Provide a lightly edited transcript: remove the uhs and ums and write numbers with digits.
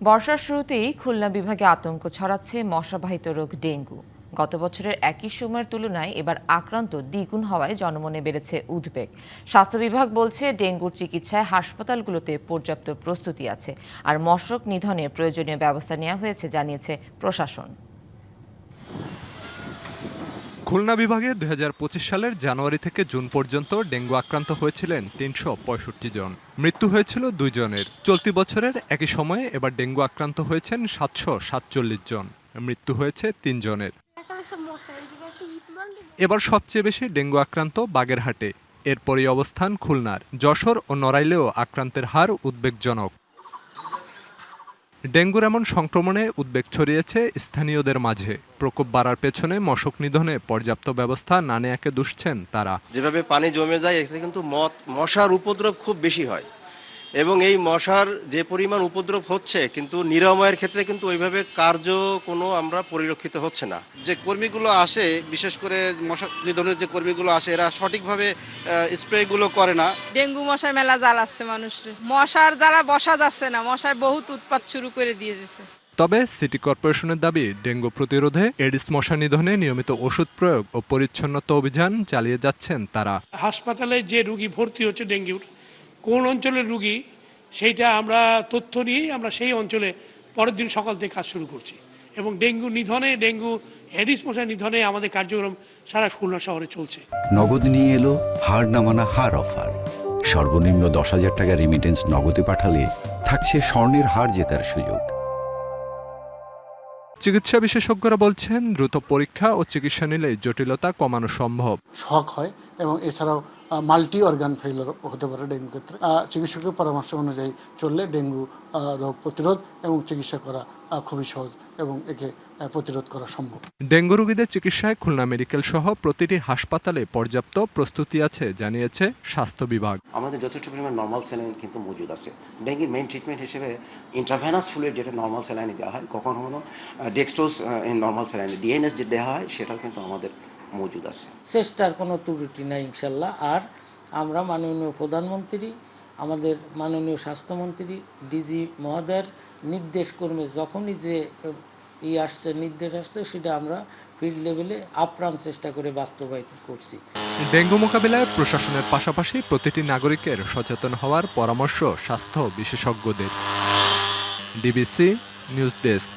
বর্ষার শুরুতেই খুলনা বিভাগে আতঙ্ক ছড়াচ্ছে মশাবাহিত রোগ ডেঙ্গু। গত বছরের একই সময়ের তুলনায় এবার আক্রান্ত দ্বিগুণ হওয়ায় জনমনে বেড়েছে উদ্বেগ। স্বাস্থ্য বিভাগ বলছে, ডেঙ্গুর চিকিৎসায় হাসপাতালগুলোতে পর্যাপ্ত প্রস্তুতি আছে, আর মশক নিধনে প্রয়োজনীয় ব্যবস্থা নেওয়া হয়েছে জানিয়েছে প্রশাসন। খুলনা বিভাগে ২০২৫ সালের জানুয়ারি থেকে জুন পর্যন্ত ডেঙ্গু আক্রান্ত হয়েছিলেন ৩৬৫ জন। মৃত্যু হয়েছিল ২ জনের। চলতি বছরের একই সময়ে এবার ডেঙ্গু আক্রান্ত হয়েছেন ৭৪৭ জন। মৃত্যু হয়েছে ৩ জনের। এবার সবচেয়ে বেশি ডেঙ্গু আক্রান্ত বাগেরহাটে, এরপরই অবস্থান খুলনার। যশোর ও নড়াইলেও আক্রান্তের হার উদ্বেগজনক। ডেঙ্গুর এমন সংক্রমণে উদ্বেগ ছড়িয়েছে স্থানীয়দের মাঝে। প্রকোপ বাড়ার পেছনে মশক নিধনে পর্যাপ্ত ব্যবস্থা না নেয়াকে দুষছেন তারা। যেভাবে পানি জমে যায় এতে কিন্তু মশার উপদ্রব খুব বেশি হয়, এবং এই মশার যে পরিমাণ উপদ্রব হচ্ছে, কিন্তু নিরাময়ের ক্ষেত্রে কিন্তু ওইভাবে কার্য কোনো আমরা পরিলক্ষিত হচ্ছে না। যে কর্মীগুলো আসে, বিশেষ করে মশা নিধনের যে কর্মীগুলো আসে, এরা সঠিকভাবে স্প্রেগুলো করে না। ডেঙ্গু মশায় মেলা জ্বালাচ্ছে মানুষের, মশার জ্বালা বসা যাচ্ছে না, মশায় বহুত উৎপাত শুরু করে দিয়ে দিয়েছে। তবে সিটি কর্পোরেশনের দাবি, ডেঙ্গু প্রতিরোধে এডিস মশা নিধনে নিয়মিত ওষুধ প্রয়োগ ও পরিচ্ছন্নতা অভিযান চালিয়ে যাচ্ছেন তারা। হাসপাতালে যে রোগী ভর্তি হচ্ছে ডেঙ্গুর, কোন অঞ্চলের রোগী সেইটা আমরা তথ্য নিয়েই আমরা সেই অঞ্চলে পরের দিন সকাল থেকে কাজ শুরু করছি, এবং ডেঙ্গু নিধনে, ডেঙ্গু এডিস মশা নিধনে আমাদের কার্যক্রম সারা খুলনা শহরে চলছে। নগদ নিয়ে এলো হার না মানা হার অফার। সর্বনিম্ন ১০,০০০ টাকা রেমিটেন্স নগদে পাঠালে থাকছে স্বর্ণের হার জেতার সুযোগ। চিকিৎসা বিশেষজ্ঞরা বলছেন, দ্রুত পরীক্ষা ও চিকিৎসা নিলে জটিলতা কমানো সম্ভব। শক হয় এবং এছাড়াও মাল্টি অর্গান ফেইলার হতে পারে ডেঙ্গু ক্ষেত্রে। চিকিৎসকের পরামর্শ অনুযায়ী চললে ডেঙ্গু রোগ প্রতিরোধ এবং চিকিৎসা করা খুবই সহজ এবং একে প্রতিরোধ করা সম্ভব। ডেঙ্গু রোগীদের চিকিৎসায় খুলনা মেডিকেল সহ প্রতিটি হাসপাতালে পর্যাপ্ত প্রস্তুতি আছে জানিয়েছে স্বাস্থ্য বিভাগ। আমাদের যথেষ্ট পরিমাণ নর্মাল স্যালাইন কিন্তু মজুদ আছে। ডেঙ্গির মেইন ট্রিটমেন্ট হিসেবে ইন্ট্রাভেনাস ফ্লুইড, যেটা নর্মাল স্যালাইনে দেওয়া হয়, কখনো ডেক্সট্রোজ নর্মাল স্যালাইনে ডিএনএস যে দেওয়া হয়, সেটাও কিন্তু আমাদের মজুদ আছে। চেষ্টার কোনো ত্রুটি নাই ইনশাল্লাহ। আর আমরা মাননীয় প্রধানমন্ত্রী, আমাদের মাননীয় স্বাস্থ্যমন্ত্রী, ডিজি মহোদয়ের নির্দেশ কর্মে যখনই যে নির্দেশ আসছে, সেটা আমরা ফিল্ড লেভেলে আপ্রাণ চেষ্টা করে বাস্তবায়িত করছি। ডেঙ্গু মোকাবিলায় প্রশাসনের পাশাপাশি প্রতিটি নাগরিকের সচেতন হওয়ার পরামর্শ স্বাস্থ্য বিশেষজ্ঞদের। DBC news desk.